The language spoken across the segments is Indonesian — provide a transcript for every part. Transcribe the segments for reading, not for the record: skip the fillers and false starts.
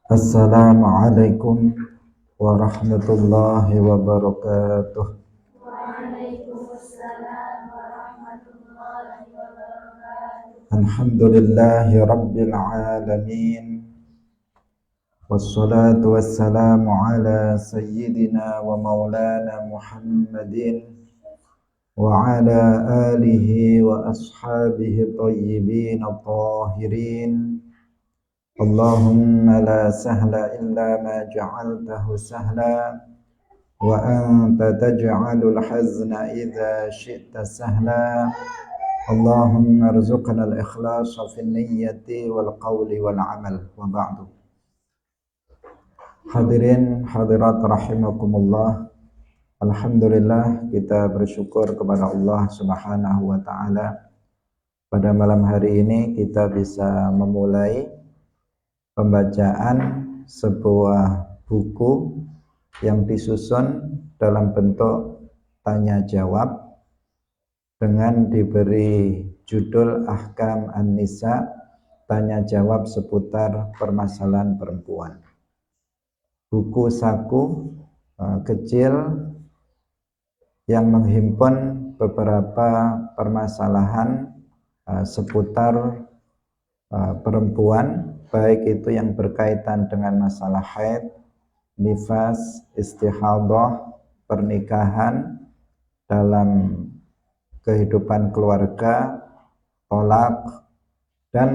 Assalamualaikum warahmatullahi wabarakatuh. Waalaikumsalam warahmatullahi wabarakatuh. Alhamdulillahi rabbil alamin. Wassalatu wassalamu ala sayyidina wa maulana Muhammadin wa ala alihi wa ashabihi tayyibin tahirin. Allahumma la sahla illa ma ja'altahu sahla wa anta taj'alul hazna idza syi'ta sahla. Allahumma arzuqna al-ikhlasa fin niyyati wal qawli wal amal, wa ba'du. Hadirin hadirat rahimakumullah. Alhamdulillah, kita bersyukur kepada Allah Subhanahu wa taala. Pada malam hari ini kita bisa memulai pembacaan sebuah buku yang disusun dalam bentuk tanya jawab dengan diberi judul Ahkam An-Nisa, tanya jawab seputar permasalahan perempuan. Buku saku kecil yang menghimpun beberapa permasalahan seputar perempuan, baik itu yang berkaitan dengan masalah haid, nifas, istihadah, pernikahan, dalam kehidupan keluarga, tolak, dan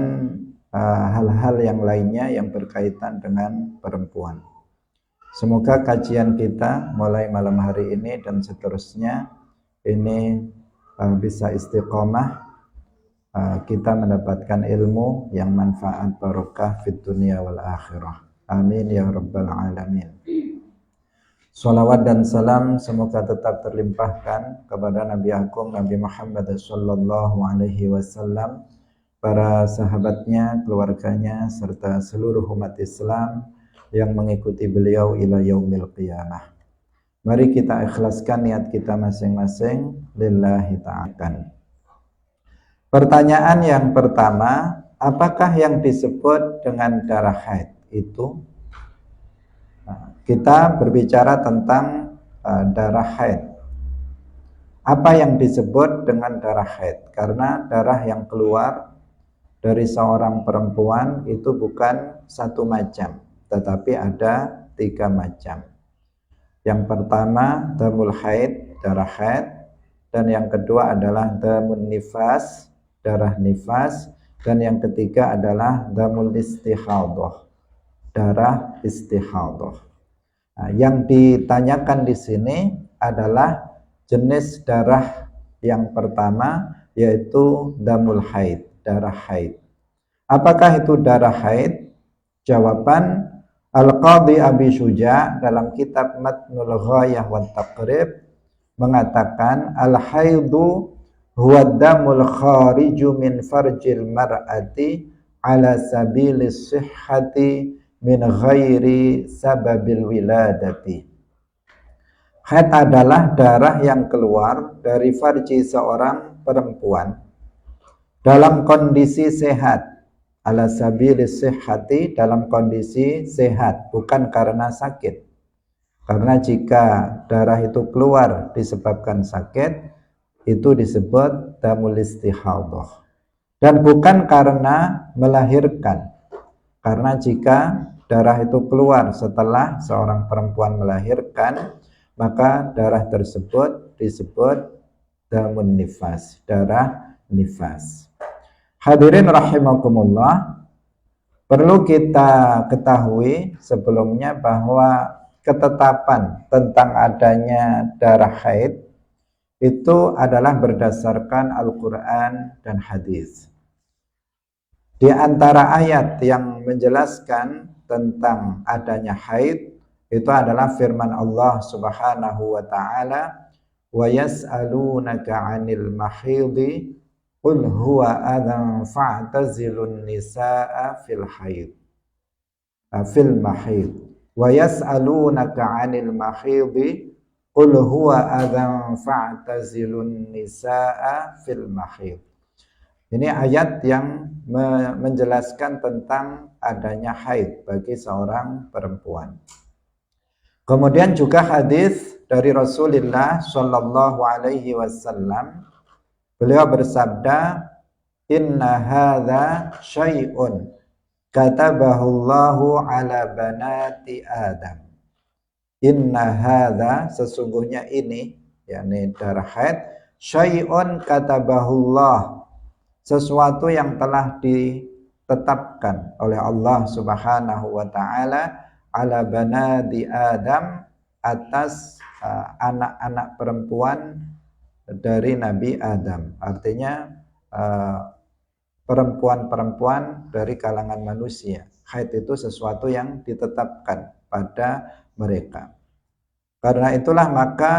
hal-hal yang lainnya yang berkaitan dengan perempuan. Semoga kajian kita mulai malam hari ini dan seterusnya ini bisa istiqomah, kita mendapatkan ilmu yang manfaat barokah fid dunia wal akhirah. Amin ya rabbal alamin. Salawat dan salam semoga tetap terlimpahkan kepada Nabi Agung Nabi Muhammad sallallahu alaihi wasallam, para sahabatnya, keluarganya, serta seluruh umat Islam yang mengikuti beliau ila yaumil qiyamah. Mari kita ikhlaskan niat kita masing-masing lillahi ta'ala. Pertanyaan yang pertama, apakah yang disebut dengan darah haid itu? Kita berbicara tentang darah haid. Apa yang disebut dengan darah haid? Karena darah yang keluar dari seorang perempuan itu bukan satu macam, tetapi ada 3 macam. Yang pertama damul haid, darah haid, dan yang kedua adalah damun nifas, darah nifas, dan yang ketiga adalah damul istihadah, darah istihadah. Nah, yang ditanyakan di sini adalah jenis darah yang pertama, yaitu damul haid, darah haid. Apakah itu darah haid? Jawaban, Al-Qadhi Abi Syuja dalam kitab Matnul Ghayah wa Taqrib mengatakan, al-haidu huwa damul khariju min farjil mar'ati ala sabilis sihhati min ghairi sababil wiladati. Haid adalah darah yang keluar dari farji seorang perempuan dalam kondisi sehat, ala sabilis sihhati, dalam kondisi sehat, bukan karena sakit. Karena jika darah itu keluar disebabkan sakit, itu disebut damul istihadah. Dan bukan karena melahirkan. Karena jika darah itu keluar setelah seorang perempuan melahirkan, maka darah tersebut disebut damun nifas, darah nifas. Hadirin rahimakumullah, perlu kita ketahui sebelumnya bahwa ketetapan tentang adanya darah haid itu adalah berdasarkan Al-Quran dan hadis. Di antara ayat yang menjelaskan tentang adanya haid itu adalah firman Allah Subhanahu wa taala, wa yas'alunaka 'anil mahidhi qul huwa adhan fa'tazilun nisaa fil haid fil mahid wa yas'alunaka 'anil mahidhi qul huwa adhan fa'tazilun nisaa fil mahid. Ini ayat yang menjelaskan tentang adanya haid bagi seorang perempuan. Kemudian juga hadis dari Rasulullah Shallallahu Alaihi Wasallam, beliau bersabda, Inna hadza syai'un katabahullahu ala banati Adam. Inna hadza, sesungguhnya ini, yakni darah haid, syai'un katabahullah, sesuatu yang telah ditetapkan oleh Allah Subhanahu wa taala ala banati Adam, atas anak-anak perempuan dari Nabi Adam. Artinya perempuan-perempuan dari kalangan manusia. Haid itu sesuatu yang ditetapkan pada mereka. Karena itulah maka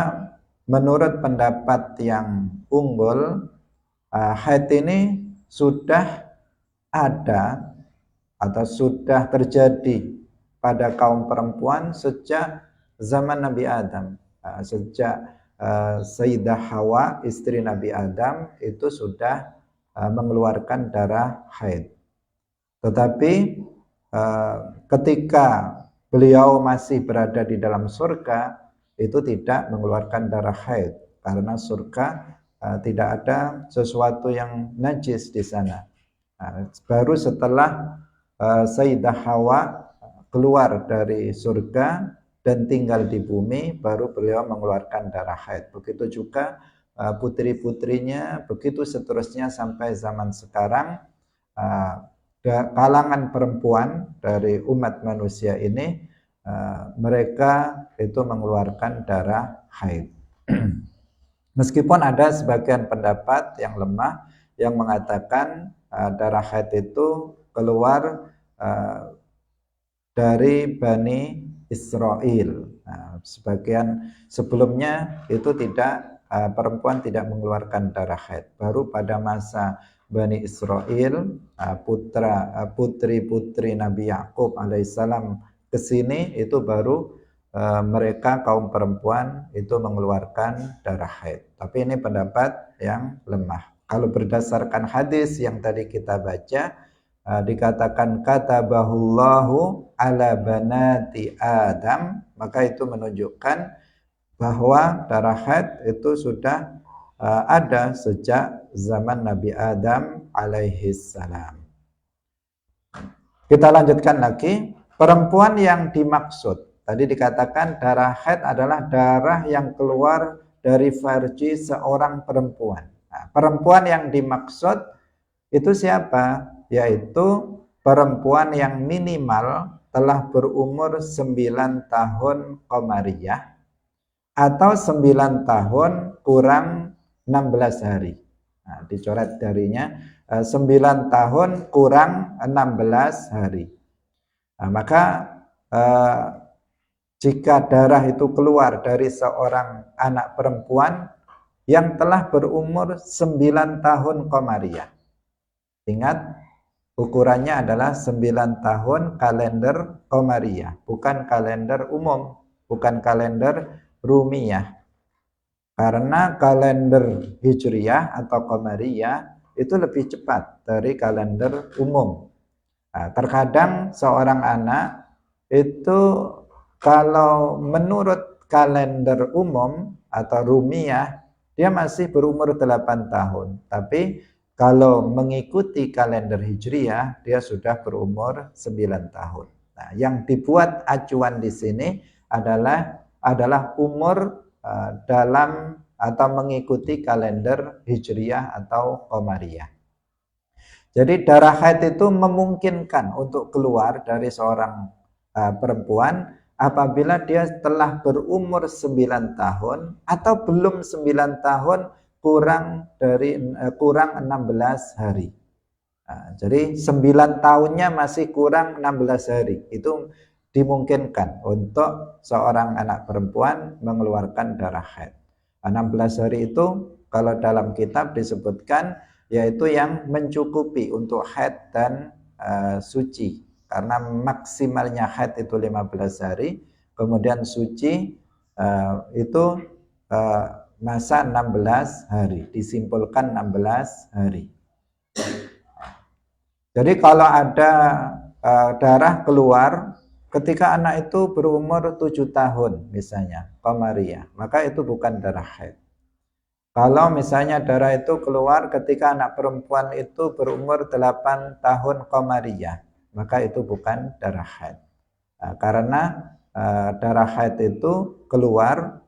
menurut pendapat yang unggul, haid ini sudah ada atau sudah terjadi pada kaum perempuan sejak zaman Nabi Adam. Sejak Sayyidah Hawa, istri Nabi Adam, itu sudah mengeluarkan darah haid. Tetapi ketika beliau masih berada di dalam surga, itu tidak mengeluarkan darah haid, karena surga tidak ada sesuatu yang najis di sana. Baru setelah Sayyidah Hawa keluar dari surga dan tinggal di bumi, baru beliau mengeluarkan darah haid. Begitu juga putri-putrinya, begitu seterusnya sampai zaman sekarang. Kalangan perempuan dari umat manusia ini, mereka itu mengeluarkan darah haid. Meskipun ada sebagian pendapat yang lemah yang mengatakan darah haid itu keluar dari Bani Israel. Sebagian sebelumnya itu tidak, perempuan tidak mengeluarkan darah haid. Baru pada masa Bani Israel, putri-putri Nabi Yakub alaihissalam ke sini, itu baru mereka kaum perempuan itu mengeluarkan darah haid. Tapi ini pendapat yang lemah. Kalau berdasarkan hadis yang tadi kita baca, dikatakan katabahullahu ala banati Adam, maka itu menunjukkan bahwa darah haid itu sudah ada sejak zaman Nabi Adam alaihi salam. Kita lanjutkan lagi. Perempuan yang dimaksud, tadi dikatakan darah haid adalah darah yang keluar dari farji seorang perempuan. Perempuan yang dimaksud itu siapa? Yaitu perempuan yang minimal telah berumur 9 tahun qamariyah atau 9 tahun kurang 16 hari. Dicoret darinya 9 tahun kurang 16 hari. Maka jika darah itu keluar dari seorang anak perempuan yang telah berumur 9 tahun qamariyah. Ingat, ukurannya adalah 9 tahun kalender qamariyah, bukan kalender umum, bukan kalender rumiyah. Karena kalender hijriyah atau qamariyah itu lebih cepat dari kalender umum. Terkadang seorang anak itu kalau menurut kalender umum atau rumiyah dia masih berumur 8 tahun, tapi kalau mengikuti kalender hijriyah dia sudah berumur 9 tahun. Nah, yang dibuat acuan di sini adalah umur dalam atau mengikuti kalender hijriyah atau qamariyah. Jadi darah haid itu memungkinkan untuk keluar dari seorang perempuan apabila dia telah berumur 9 tahun atau belum 9 tahun kurang 16 hari. Jadi 9 tahunnya masih kurang 16 hari. Itu dimungkinkan untuk seorang anak perempuan mengeluarkan darah haid. 16 hari itu kalau dalam kitab disebutkan yaitu yang mencukupi untuk haid dan suci. Karena maksimalnya haid itu 15 hari, kemudian suci itu masa 16 hari, disimpulkan 16 hari. Jadi kalau ada darah keluar ketika anak itu berumur 7 tahun misalnya, qamariyah, maka itu bukan darah haid. Kalau misalnya darah itu keluar ketika anak perempuan itu berumur 8 tahun qamariyah, maka itu bukan darah haid. Karena darah haid itu keluar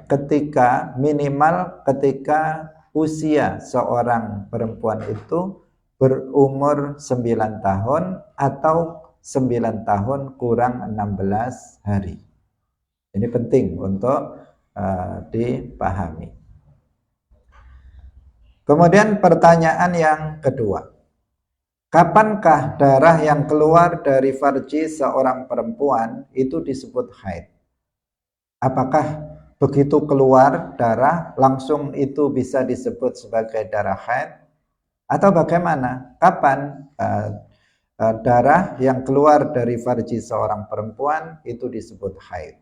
ketika minimal ketika usia seorang perempuan itu berumur 9 tahun atau 9 tahun kurang 16 hari. Ini penting untuk dipahami. Kemudian pertanyaan yang kedua, kapankah darah yang keluar dari farji seorang perempuan itu disebut haid? Apakah begitu keluar darah langsung itu bisa disebut sebagai darah haid? Atau bagaimana? Kapan darah yang keluar dari farji seorang perempuan itu disebut haid?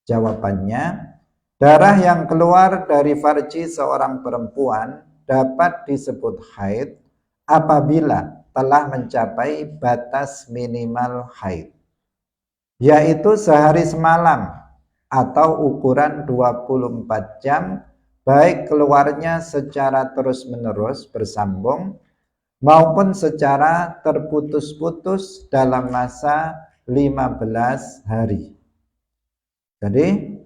Jawabannya, darah yang keluar dari farji seorang perempuan dapat disebut haid apabila telah mencapai batas minimal haid, yaitu sehari semalam atau ukuran 24 jam, baik keluarnya secara terus-menerus bersambung maupun secara terputus-putus dalam masa 15 hari. Jadi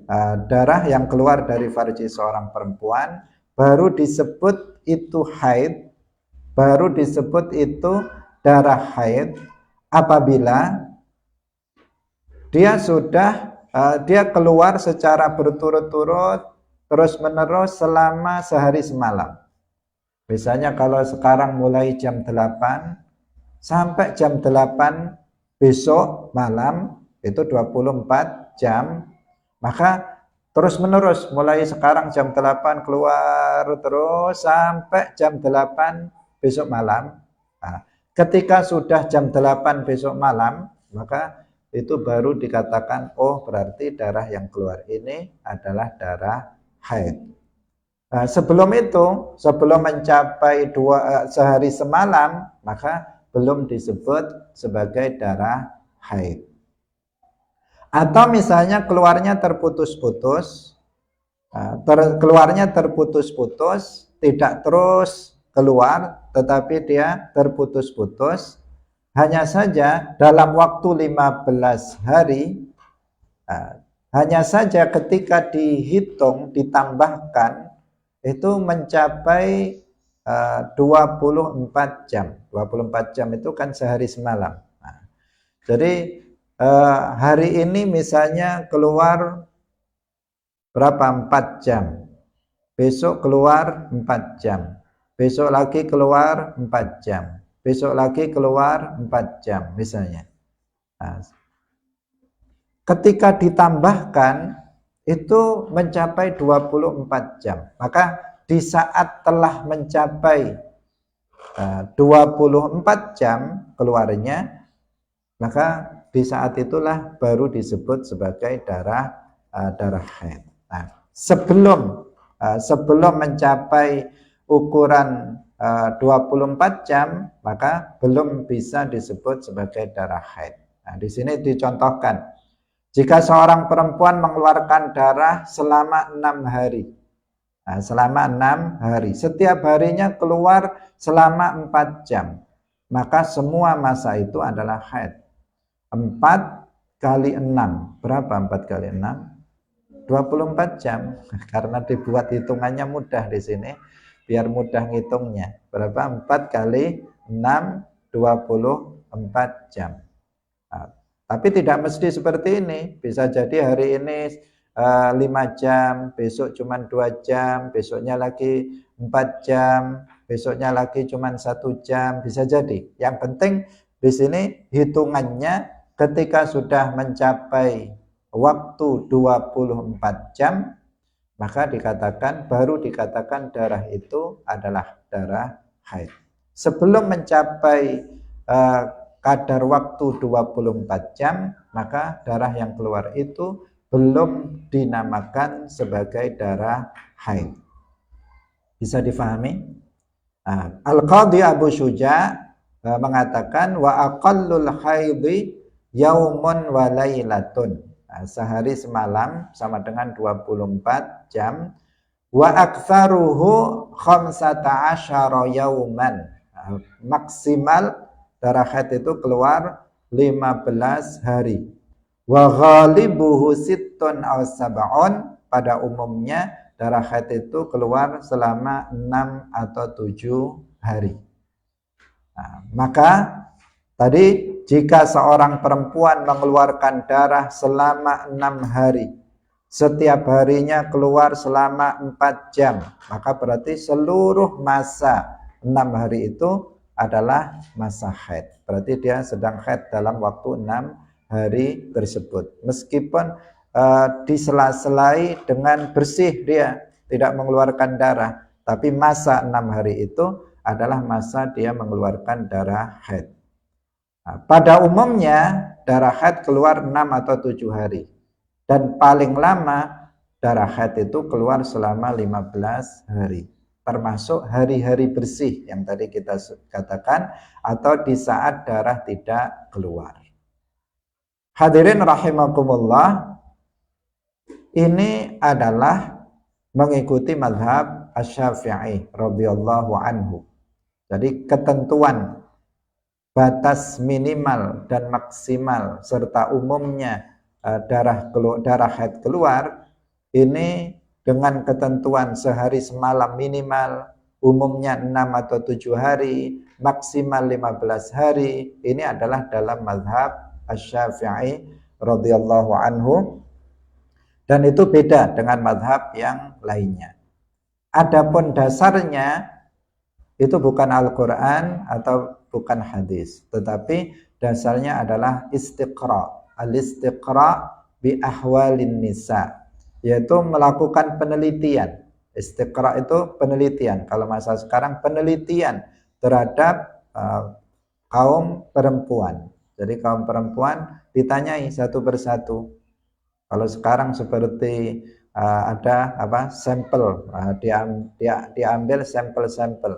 darah yang keluar dari farji seorang perempuan baru disebut itu haid, baru disebut itu darah haid apabila dia keluar secara berturut-turut terus-menerus selama sehari semalam. Misalnya kalau sekarang mulai jam 8 sampai jam 8 besok malam itu 24 jam, maka terus-menerus mulai sekarang jam 8 keluar terus sampai jam 8 besok malam. Nah, ketika sudah jam 8 besok malam, maka itu baru dikatakan, oh berarti darah yang keluar ini adalah darah haid. Nah, sebelum itu, sebelum mencapai sehari semalam, maka belum disebut sebagai darah haid. Atau misalnya keluarnya terputus-putus, tidak terus keluar, tetapi dia terputus-putus, hanya saja dalam waktu 15 hari, hanya saja ketika dihitung, ditambahkan, itu mencapai 24 jam. 24 jam itu kan sehari semalam. Nah, jadi hari ini misalnya keluar berapa? 4 jam. Besok keluar 4 jam. Besok lagi keluar 4 jam. Besok lagi keluar 4 jam misalnya. Nah, ketika ditambahkan itu mencapai 24 jam. Maka di saat telah mencapai 24 jam keluarnya, maka di saat itulah baru disebut sebagai darah haid. Nah, sebelum mencapai ukuran 24 jam, maka belum bisa disebut sebagai darah haid. Nah, di sini dicontohkan, jika seorang perempuan mengeluarkan darah selama 6 hari, nah, selama 6 hari, setiap harinya keluar selama 4 jam, maka semua masa itu adalah haid. 4 kali 6, berapa 4 kali 6? 24 jam, karena dibuat hitungannya mudah di sini, biar mudah ngitungnya. Berapa? 4 kali 6, 24 jam. Nah, tapi tidak mesti seperti ini, bisa jadi hari ini 5 jam, besok cuma 2 jam, besoknya lagi 4 jam, besoknya lagi cuma 1 jam, bisa jadi. Yang penting di sini hitungannya ketika sudah mencapai waktu 24 jam, maka baru dikatakan darah itu adalah darah haid. Sebelum mencapai kadar waktu 24 jam, maka darah yang keluar itu belum dinamakan sebagai darah haid. Bisa difahami? Al-Qadhi Abu Syuja mengatakan wa aqallul haidhi yaumun wa lailatun. Sehari semalam sama dengan 24 jam. Wa aktsaruhu 15 yauman. Maksimal darah haid itu keluar 15 hari. Wa ghalibuhu sittun aw sab'un, pada umumnya darah haid itu keluar selama 6 atau 7 hari. Maka tadi jika seorang perempuan mengeluarkan darah selama 6 hari, setiap harinya keluar selama 4 jam, maka berarti seluruh masa 6 hari itu adalah masa haid. Berarti dia sedang haid dalam waktu 6 hari tersebut. Meskipun disela-selai dengan bersih, dia tidak mengeluarkan darah, tapi masa 6 hari itu adalah masa dia mengeluarkan darah haid. Pada umumnya darah haid keluar 6 atau 7 hari. Dan paling lama darah haid itu keluar selama 15 hari. Termasuk hari-hari bersih yang tadi kita katakan, atau di saat darah tidak keluar. Hadirin rahimakumullah, ini adalah mengikuti mazhab Asy-Syafi'i radhiyallahu anhu. Jadi ketentuan batas minimal dan maksimal serta umumnya darah haid keluar ini dengan ketentuan sehari semalam minimal, umumnya 6 atau 7 hari, maksimal 15 hari. Ini adalah dalam mazhab Asy-Syafi'i radhiyallahu anhu, dan itu beda dengan mazhab yang lainnya. Adapun dasarnya itu bukan Al-Quran atau bukan hadis, tetapi dasarnya adalah istiqra. Al-istiqra bi ahwalin nisa, yaitu melakukan penelitian. Istiqra itu penelitian, kalau masa sekarang penelitian terhadap kaum perempuan. Jadi kaum perempuan ditanyai satu persatu. Kalau sekarang seperti ada sampel, diambil sampel-sampel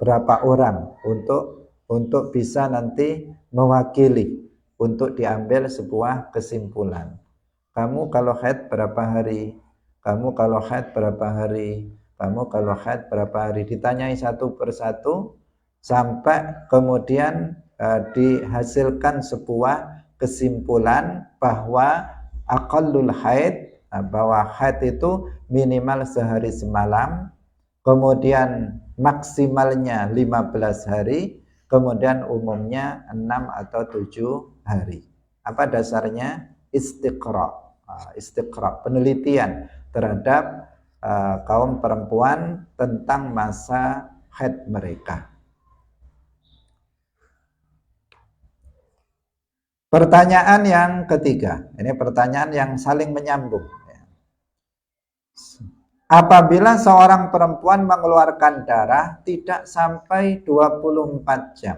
berapa orang untuk bisa nanti mewakili untuk diambil sebuah kesimpulan. Kamu kalau haid berapa hari? Kamu kalau haid berapa hari? Kamu kalau haid berapa hari? Ditanyai satu persatu sampai kemudian dihasilkan sebuah kesimpulan bahwa aqallul haid, bahwa haid itu minimal sehari semalam, kemudian maksimalnya 15 hari, kemudian umumnya 6 atau 7 hari. Apa dasarnya? Istiqra. Istiqra, penelitian terhadap kaum perempuan tentang masa haid mereka. Pertanyaan yang ketiga, ini pertanyaan yang saling menyambung. Apabila seorang perempuan mengeluarkan darah tidak sampai 24 jam,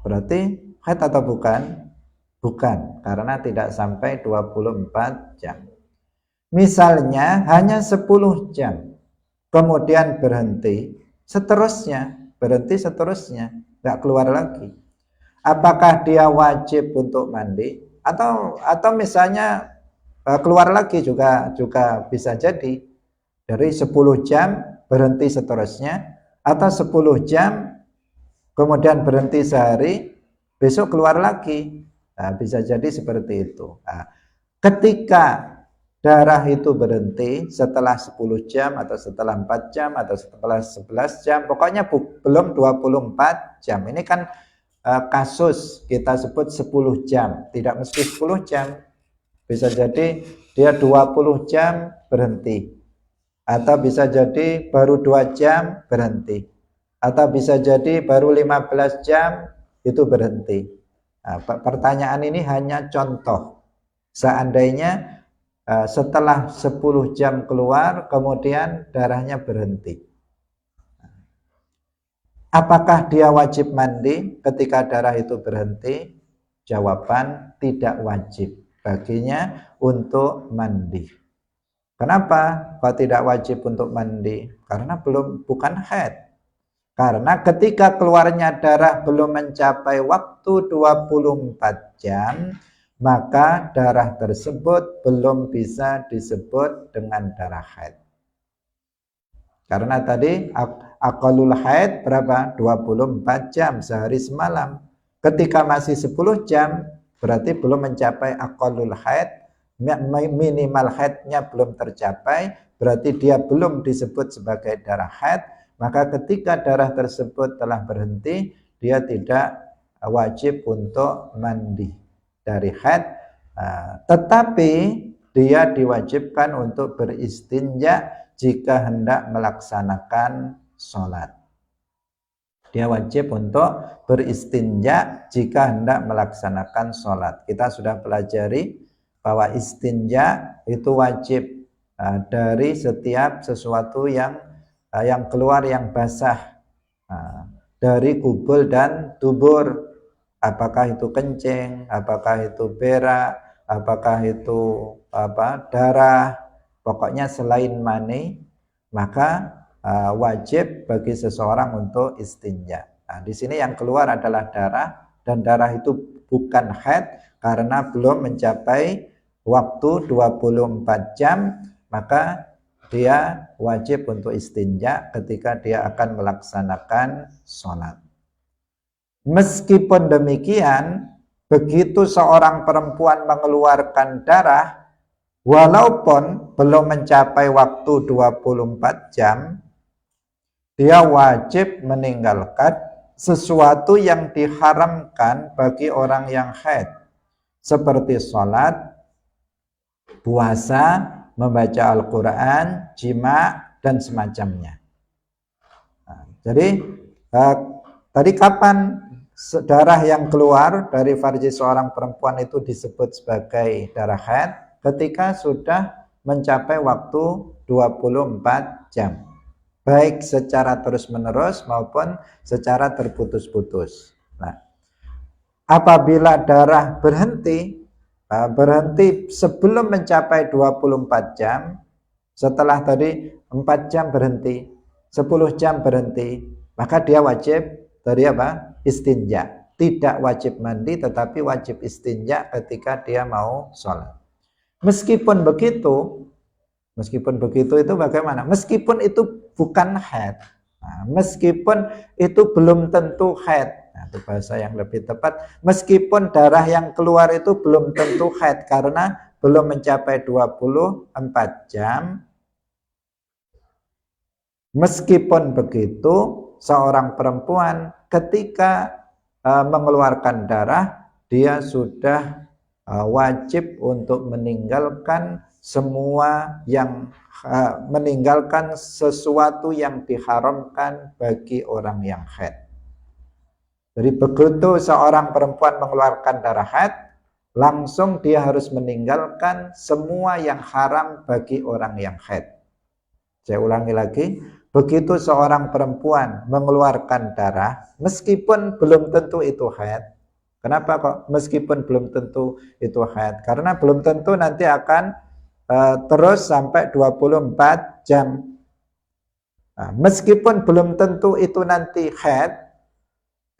berarti haid atau bukan? Bukan, karena tidak sampai 24 jam. Misalnya hanya 10 jam, kemudian berhenti, berhenti seterusnya, nggak keluar lagi. Apakah dia wajib untuk mandi atau misalnya keluar lagi juga bisa jadi. Dari 10 jam berhenti seterusnya, atau 10 jam kemudian berhenti sehari, besok keluar lagi. Bisa jadi seperti itu. Ketika darah itu berhenti setelah 10 jam atau setelah 4 jam atau setelah 11 jam, pokoknya belum 24 jam. Ini kan kasus kita sebut 10 jam, tidak mesti 10 jam. Bisa jadi dia 20 jam berhenti, atau bisa jadi baru 2 jam berhenti, atau bisa jadi baru 15 jam itu berhenti. Pertanyaan ini hanya contoh. Seandainya setelah 10 jam keluar kemudian darahnya berhenti, apakah dia wajib mandi ketika darah itu berhenti? Jawaban, tidak wajib baginya untuk mandi. Kenapa kok tidak wajib untuk mandi? Karena bukan haid. Karena ketika keluarnya darah belum mencapai waktu 24 jam, maka darah tersebut belum bisa disebut dengan darah haid. Karena tadi aqallul haid berapa? 24 jam sehari semalam. Ketika masih 10 jam berarti belum mencapai aqallul haid, minimal haidnya belum tercapai, berarti dia belum disebut sebagai darah haid. Maka ketika darah tersebut telah berhenti, dia tidak wajib untuk mandi dari haid, tetapi dia diwajibkan untuk beristinja jika hendak melaksanakan sholat. Dia wajib untuk beristinja jika hendak melaksanakan sholat. Kita sudah pelajari bahwa istinja itu wajib dari setiap sesuatu yang keluar yang basah, dari kubul dan dubur. Apakah itu kencing, apakah itu berak, apakah itu darah, pokoknya selain mani, maka wajib bagi seseorang untuk istinja. Nah, di sini yang keluar adalah darah, dan darah itu bukan haid karena belum mencapai waktu 24 jam, maka dia wajib untuk istinja ketika dia akan melaksanakan sholat. Meskipun demikian, begitu seorang perempuan mengeluarkan darah, walaupun belum mencapai waktu 24 jam, dia wajib meninggalkan sesuatu yang diharamkan bagi orang yang haid, seperti sholat, puasa, membaca Al-Quran, jima, dan semacamnya. Nah, jadi tadi kapan darah yang keluar dari farji seorang perempuan itu disebut sebagai darah haid? Ketika sudah mencapai waktu 24 jam, baik secara terus-menerus maupun secara terputus-putus. Nah, apabila darah berhenti sebelum mencapai 24 jam, setelah tadi 4 jam berhenti, 10 jam berhenti, maka dia wajib dari istinja. Tidak wajib mandi, tetapi wajib istinja ketika dia mau sholat. Meskipun begitu itu bagaimana? Meskipun itu bukan haid, meskipun itu belum tentu haid, itu bahasa yang lebih tepat, meskipun darah yang keluar itu belum tentu haid karena belum mencapai 24 jam, meskipun begitu, seorang perempuan ketika mengeluarkan darah, dia sudah wajib untuk meninggalkan semua yang meninggalkan sesuatu yang diharamkan bagi orang yang haid. Jadi begitu seorang perempuan mengeluarkan darah haid, langsung dia harus meninggalkan semua yang haram bagi orang yang haid. Saya ulangi lagi, begitu seorang perempuan mengeluarkan darah, meskipun belum tentu itu haid. Kenapa kok meskipun belum tentu itu haid? Karena belum tentu nanti akan terus sampai 24 jam. Nah, meskipun belum tentu itu nanti haid,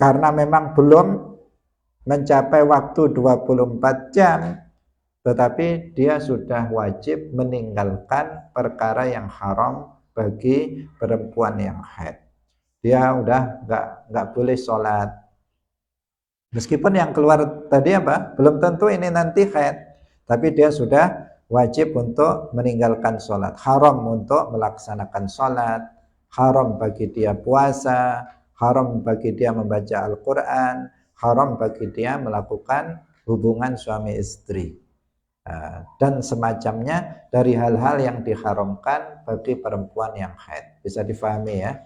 karena memang belum mencapai waktu 24 jam, tetapi dia sudah wajib meninggalkan perkara yang haram bagi perempuan yang haid. Dia udah nggak boleh sholat. Meskipun yang keluar tadi belum tentu ini nanti haid, tapi dia sudah wajib untuk meninggalkan sholat. Haram untuk melaksanakan sholat, haram bagi dia puasa, haram bagi dia membaca Al-Quran, haram bagi dia melakukan hubungan suami istri, dan semacamnya dari hal-hal yang diharamkan bagi perempuan yang haid. Bisa difahami ya?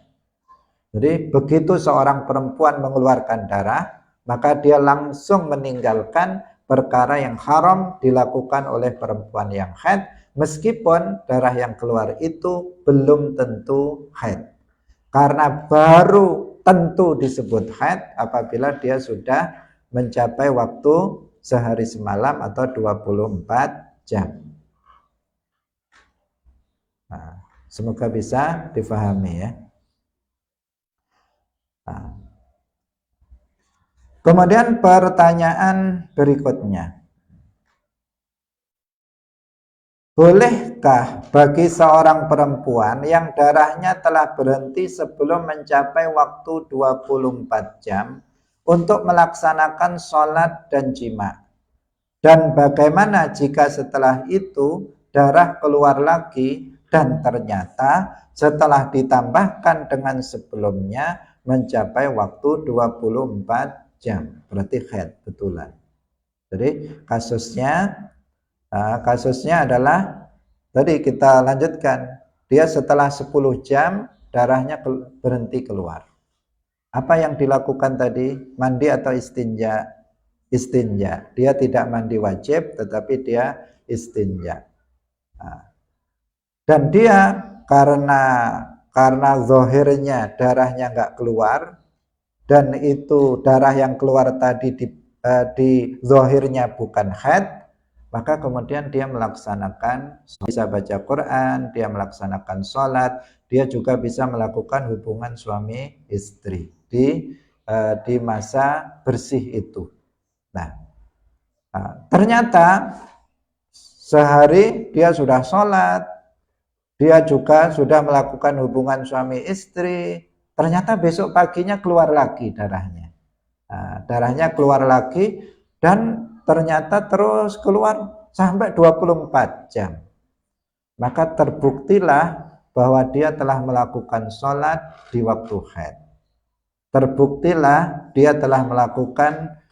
Jadi begitu seorang perempuan mengeluarkan darah, maka dia langsung meninggalkan perkara yang haram dilakukan oleh perempuan yang haid, meskipun darah yang keluar itu belum tentu haid. Karena baru tentu disebut haid apabila dia sudah mencapai waktu sehari semalam atau 24 jam. Nah, semoga bisa difahami ya. Kemudian pertanyaan berikutnya. Bolehkah bagi seorang perempuan yang darahnya telah berhenti sebelum mencapai waktu 24 jam untuk melaksanakan sholat dan jima? Dan bagaimana jika setelah itu darah keluar lagi dan ternyata setelah ditambahkan dengan sebelumnya mencapai waktu 24 jam? Berarti haid betulan. Jadi kasusnya adalah tadi kita lanjutkan, dia setelah 10 jam darahnya berhenti keluar. Apa yang dilakukan tadi? Mandi atau istinja? Istinja. Dia tidak mandi wajib, tetapi dia istinja. Dan dia karena zahirnya darahnya nggak keluar, dan itu darah yang keluar tadi di zahirnya bukan haid, maka kemudian dia melaksanakan, bisa baca Quran, dia melaksanakan sholat, dia juga bisa melakukan hubungan suami istri di masa bersih itu. Nah, ternyata sehari dia sudah sholat, dia juga sudah melakukan hubungan suami istri, ternyata besok paginya keluar lagi darahnya. Darahnya keluar lagi dan ternyata terus keluar sampai 24 jam. Maka terbuktilah bahwa dia telah melakukan sholat di waktu haid. Terbuktilah dia telah melakukan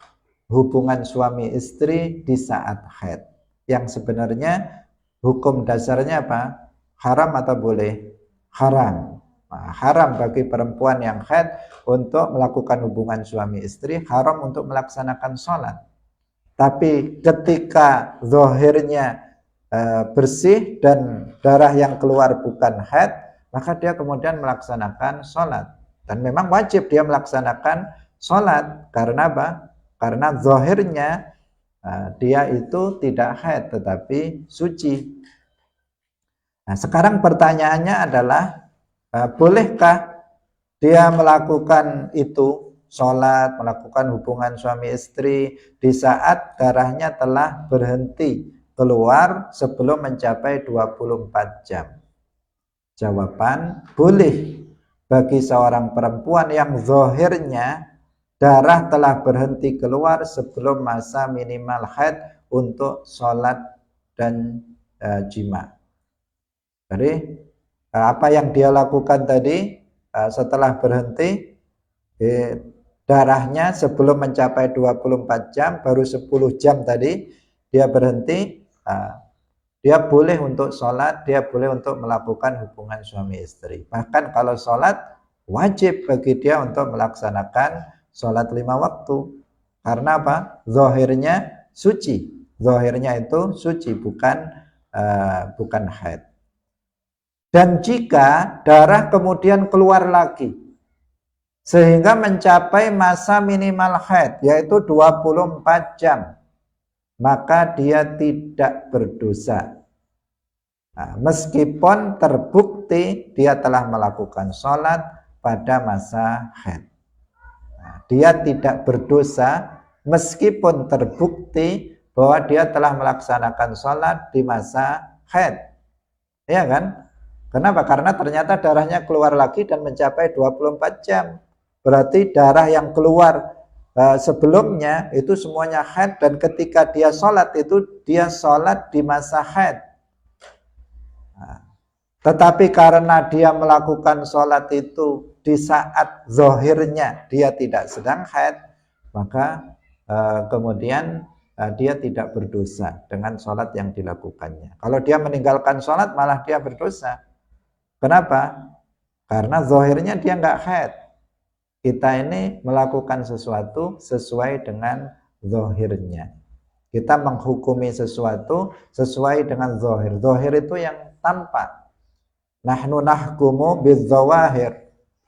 hubungan suami istri di saat haid. Yang sebenarnya hukum dasarnya apa? Haram atau boleh? Haram. Haram bagi perempuan yang haid untuk melakukan hubungan suami istri, haram untuk melaksanakan sholat. Tapi ketika zahirnya bersih dan darah yang keluar bukan haid, maka dia kemudian melaksanakan sholat. Dan memang wajib dia melaksanakan sholat. Karena apa? Karena zahirnya dia itu tidak haid tetapi suci. Nah, sekarang pertanyaannya adalah, bolehkah dia melakukan itu, sholat, melakukan hubungan suami istri di saat darahnya telah berhenti keluar sebelum mencapai 24 jam? Jawaban, boleh bagi seorang perempuan yang zahirnya darah telah berhenti keluar sebelum masa minimal haid untuk sholat dan jima. Jadi apa yang dia lakukan tadi setelah berhenti darahnya sebelum mencapai 24 jam, baru 10 jam tadi dia berhenti, dia boleh untuk sholat, dia boleh untuk melakukan hubungan suami istri. Bahkan kalau sholat wajib bagi dia untuk melaksanakan sholat 5 waktu. Karena apa? Zahirnya suci. Zahirnya itu suci, bukan haid. Dan jika darah kemudian keluar lagi sehingga mencapai masa minimal haid yaitu 24 jam, maka dia tidak berdosa. Meskipun terbukti dia telah melakukan sholat pada masa haid. Dia tidak berdosa meskipun terbukti bahwa dia telah melaksanakan sholat di masa haid. Ya kan? Kenapa? Karena ternyata darahnya keluar lagi dan mencapai 24 jam. Berarti darah yang keluar sebelumnya itu semuanya haid, dan ketika dia sholat itu dia sholat di masa haid. Tetapi karena dia melakukan sholat itu di saat zahirnya dia tidak sedang haid, maka kemudian dia tidak berdosa dengan sholat yang dilakukannya. Kalau dia meninggalkan sholat malah dia berdosa. Kenapa? Karena zahirnya dia nggak haid. Kita ini melakukan sesuatu sesuai dengan zahirnya. Kita menghukumi sesuatu sesuai dengan zahir. Zahir itu yang tampak. Nahnu nahkumu bidzawahir.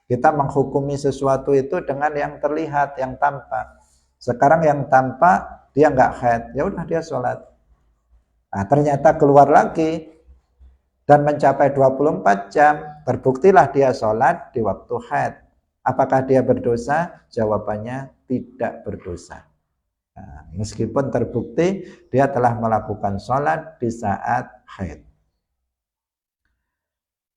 Kita menghukumi sesuatu itu dengan yang terlihat, yang tampak. Sekarang yang tampak dia nggak haid, ya udah dia sholat. Nah, ternyata keluar lagi dan mencapai 24 jam, terbuktilah dia sholat di waktu haid. Apakah dia berdosa? Jawabannya tidak berdosa. Nah, meskipun terbukti dia telah melakukan sholat di saat haid.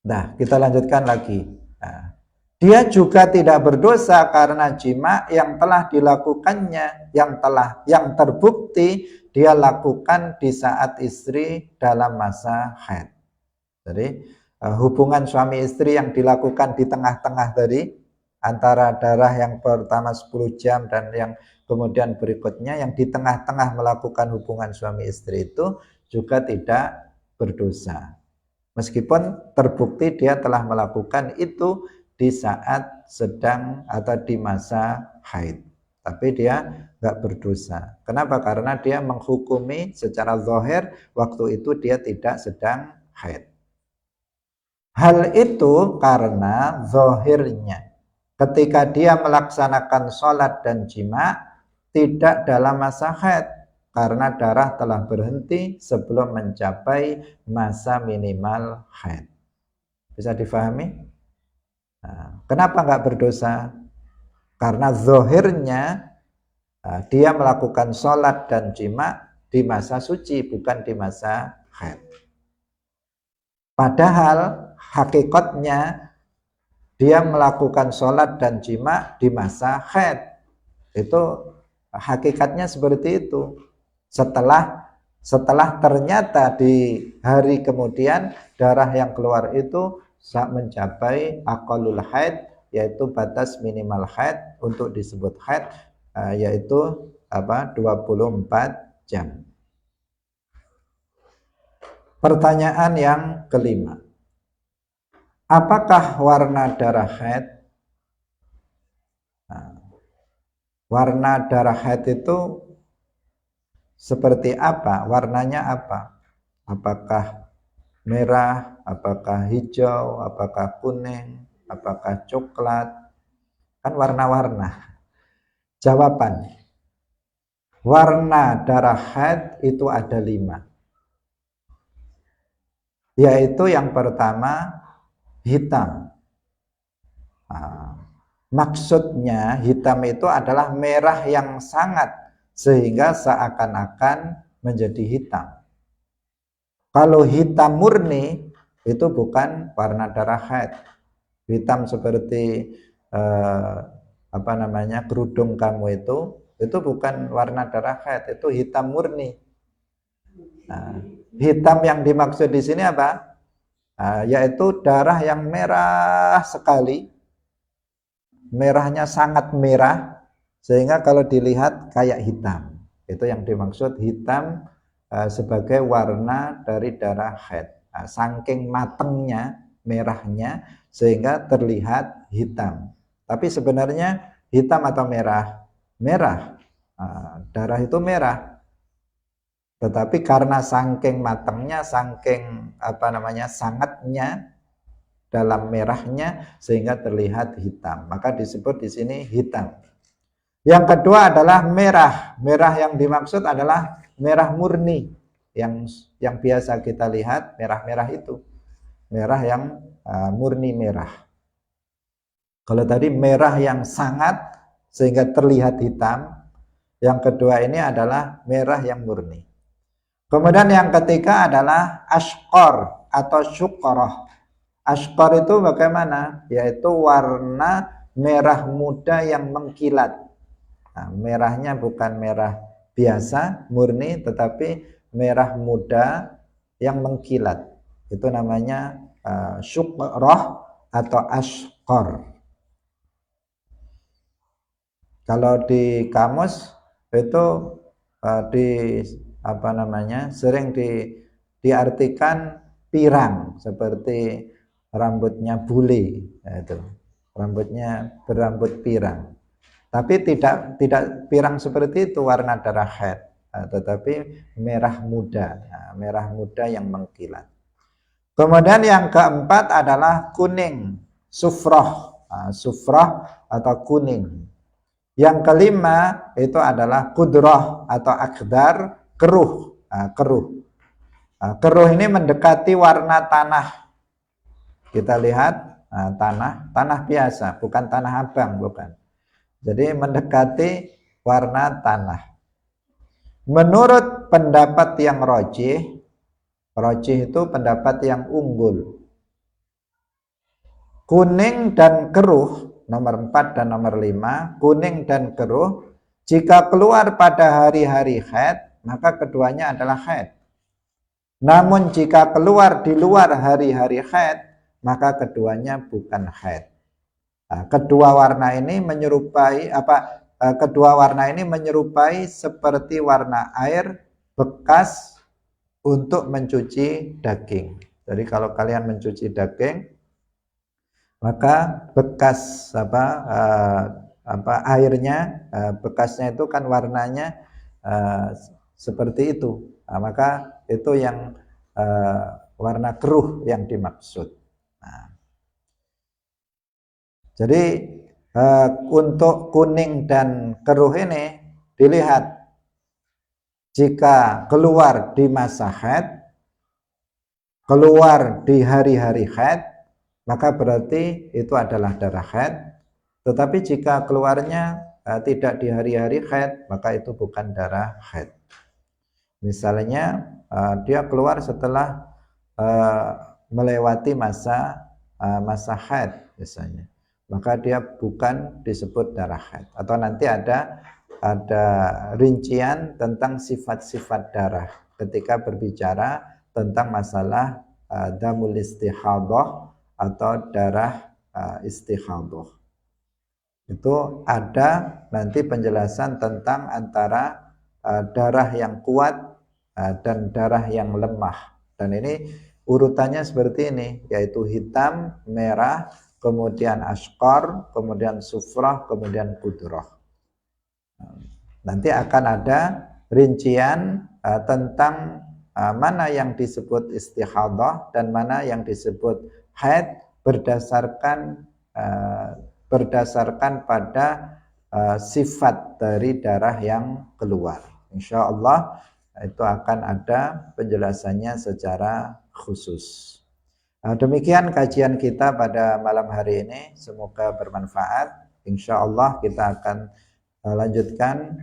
Nah, kita lanjutkan lagi. Nah, dia juga tidak berdosa karena jima yang telah dilakukannya, yang terbukti dia lakukan di saat istri dalam masa haid. Jadi hubungan suami istri yang dilakukan di tengah-tengah dari antara darah yang pertama 10 jam dan yang kemudian berikutnya, yang di tengah-tengah melakukan hubungan suami istri itu juga tidak berdosa. Meskipun terbukti dia telah melakukan itu di saat sedang atau di masa haid, tapi dia nggak berdosa. Kenapa? Karena dia menghukumi secara zahir waktu itu dia tidak sedang haid. Hal itu karena zahirnya ketika dia melaksanakan sholat dan jima tidak dalam masa haid, karena darah telah berhenti sebelum mencapai masa minimal haid. Bisa difahami? Nah, kenapa nggak berdosa? Karena zahirnya dia melakukan sholat dan jima di masa suci, bukan di masa haid. Padahal hakikatnya dia melakukan sholat dan jima di masa haid. Itu hakikatnya seperti itu. Setelah ternyata di hari kemudian darah yang keluar itu mencapai aqallul haid, yaitu batas minimal haid untuk disebut haid, yaitu 24 jam. Pertanyaan yang kelima, apakah warna darah haid? Warna darah haid itu seperti apa? Warnanya apa? Apakah merah, apakah hijau, apakah kuning, apakah coklat? Kan warna-warna. Jawaban, warna darah haid itu ada 5. Yaitu yang pertama, hitam. Maksudnya hitam itu adalah merah yang sangat, sehingga seakan-akan menjadi hitam. Kalau hitam murni itu bukan warna darah haid. Hitam seperti kerudung kamu itu bukan warna darah haid, itu hitam murni. Nah, hitam yang dimaksud di sini apa? Yaitu darah yang merah sekali, merahnya sangat merah, sehingga kalau dilihat kayak hitam. Itu yang dimaksud hitam sebagai warna dari darah haid. Saking matengnya, merahnya, sehingga terlihat hitam. Tapi sebenarnya hitam atau merah? Merah. Darah itu merah. Tetapi karena saking matangnya, saking sangatnya dalam merahnya, sehingga terlihat hitam. Maka disebut di sini hitam. Yang kedua adalah merah. Merah yang dimaksud adalah merah murni, yang biasa kita lihat merah-merah itu. Merah yang murni merah. Kalau tadi merah yang sangat sehingga terlihat hitam, yang kedua ini adalah merah yang murni. Kemudian yang ketiga adalah ashqor atau syuqrah. Ashqor itu bagaimana? Yaitu warna merah muda yang mengkilat. Nah, merahnya bukan merah biasa, murni, tetapi merah muda yang mengkilat. Itu namanya syuqrah atau ashqor. Kalau di kamus itu sering diartikan pirang, seperti rambutnya bule, itu rambutnya berambut pirang. Tapi tidak pirang seperti itu warna darah haid, tetapi merah muda yang mengkilat. Kemudian yang keempat adalah kuning, sufrah, sufrah atau kuning. Yang kelima itu adalah kudrah atau akdar, keruh. Keruh ini mendekati warna tanah. Kita lihat tanah biasa, bukan tanah abang, bukan. Jadi mendekati warna tanah. Menurut pendapat yang rajih itu pendapat yang unggul. Kuning dan keruh, nomor 4 dan nomor 5, kuning dan keruh, jika keluar pada hari-hari haid, maka keduanya adalah haid. Namun jika keluar di luar hari-hari haid, maka keduanya bukan haid. Nah, kedua warna ini menyerupai seperti warna air bekas untuk mencuci daging. Jadi kalau kalian mencuci daging, maka bekas airnya, bekasnya itu kan warnanya seperti itu. Nah, maka itu yang warna keruh yang dimaksud. Nah, jadi untuk kuning dan keruh ini dilihat jika keluar di masa haid, keluar di hari-hari haid, maka berarti itu adalah darah haid. Tetapi jika keluarnya tidak di hari-hari haid, maka itu bukan darah haid. Misalnya dia keluar setelah melewati masa haid misalnya, maka dia bukan disebut darah haid. Atau nanti ada rincian tentang sifat-sifat darah ketika berbicara tentang masalah damul istihadah atau darah istihadah. Itu ada nanti penjelasan tentang antara darah yang kuat dan darah yang lemah. Dan ini urutannya seperti ini, yaitu hitam, merah, kemudian ashqar, kemudian sufrah, kemudian kudrah. Nanti akan ada rincian tentang mana yang disebut istihadah dan mana yang disebut haid berdasarkan pada sifat dari darah yang keluar. Insya Allah itu akan ada penjelasannya secara khusus. Demikian kajian kita pada malam hari ini. Semoga bermanfaat. Insya Allah kita akan lanjutkan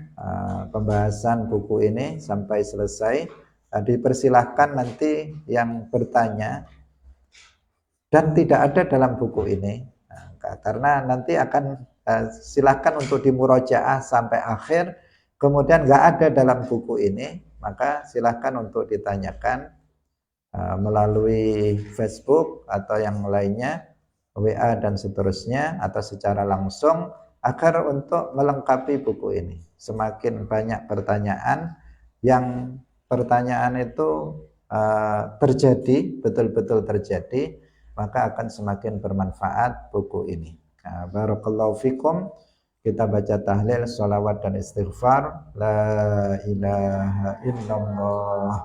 pembahasan buku ini sampai selesai. Dipersilahkan nanti yang bertanya dan tidak ada dalam buku ini, karena nanti akan silahkan untuk dimurojaah sampai akhir, kemudian nggak ada dalam buku ini, maka silahkan untuk ditanyakan melalui Facebook atau yang lainnya, WA dan seterusnya, atau secara langsung, agar untuk melengkapi buku ini. Semakin banyak pertanyaan, yang pertanyaan itu terjadi, betul-betul terjadi, maka akan semakin bermanfaat buku ini. Barakallahu fikum. Kita baca tahlil, sholawat dan istighfar. La ilaha illallah.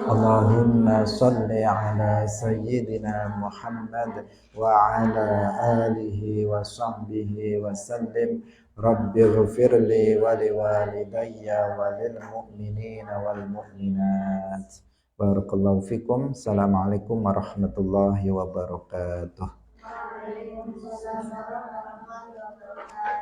Allahumma salli ala sayyidina Muhammad wa ala alihi wa sahbihi wa sallim. Rabbi ghfirli wa liwalidayya wa lil mu'minina wal mu'minat. Barakallahu fikum. Assalamualaikum warahmatullahi wabarakatuh. Waalaikumsalam warahmatullahi wabarakatuh.